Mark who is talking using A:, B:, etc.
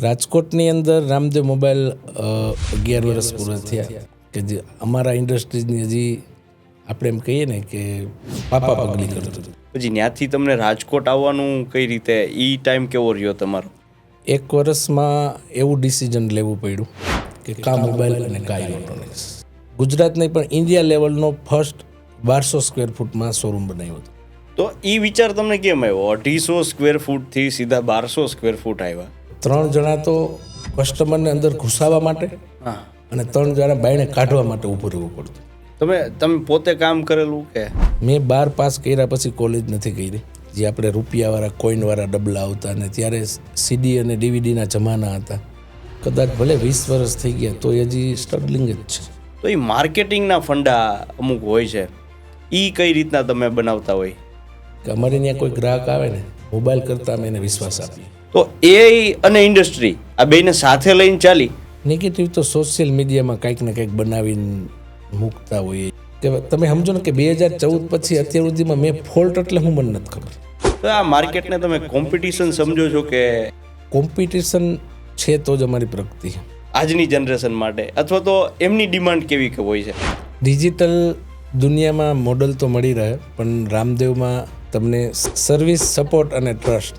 A: રાજકોટની અંદર રામદેવ મોબાઈલ 11 વર્ષ પૂરા થયા કે જે અમારા ઇન્ડસ્ટ્રીઝની હજી આપણે એમ કહીએ ને કે પાપા પગલી કરતું હતું.
B: પછી ત્યાંથી તમને રાજકોટ આવવાનું કઈ રીતે ટાઈમ કેવો રહ્યો તમારો?
A: એક વર્ષમાં એવું ડિસિઝન લેવું પડ્યું કે કા મોબાઈલ અને કા ઇલેક્ટ્રોનિક્સ. ગુજરાત નહીં પણ ઇન્ડિયા લેવલનો ફર્સ્ટ 1200 સ્ક્વેર ફૂટમાં શોરૂમ બનાવ્યો હતો.
B: તો વિચાર તમને કેમ આવ્યો? 250 સ્ક્વેર ફૂટથી સીધા 1200 સ્ક્વેર ફૂટ આવ્યા?
A: 3 જણા તો કસ્ટમરને અંદર ઘુસાવવા માટે અને 3 જણા બાયણે કાઢવા માટે ઊભું રહેવું પડતું.
B: તમે પોતે કામ કરેલું કે?
A: મેં 12 પાસ કર્યા પછી કોલેજ નથી કરી. જે આપણે રૂપિયાવાળા કોઈનવાળા ડબલા આવતા અને ત્યારે સીડી અને ડીવીડીના જમાના હતા. કદાચ ભલે 20 વર્ષ થઈ ગયા તો હજી સ્ટ્રગલિંગ જ છે.
B: તો એ માર્કેટિંગના ફંડા અમુક હોય છે, કઈ રીતના તમે બનાવતા હોય?
A: કે અમારે ત્યાં કોઈ ગ્રાહક આવે ને મોબાઈલ કરતાં અમે એને વિશ્વાસ આપીએ.
B: તો અને ઇન્ડસ્ટ્રી આ બેને સાથે લઈને ચાલી?
A: નેગેટિવ તો સોશિયલ મીડિયામાં કંઈક ને કંઈક બનાવીને મૂકતા હોઈએ કે તમે સમજો ને કે 2014 પછી અત્યાર સુધીમાં મેં ફોલ્ટ એટલે હું મને નથી ખબર.
B: તો આ માર્કેટને તમે કોમ્પિટિશન સમજો છો કે?
A: કોમ્પિટિશન છે તો જ અમારી પ્રગતિ
B: આજની જનરેશન માટે, અથવા તો એમની ડિમાન્ડ કેવી કે હોય છે?
A: ડિજિટલ દુનિયામાં મોડલ તો મળી રહે પણ રામદેવમાં તમને સર્વિસ, સપોર્ટ અને ટ્રસ્ટ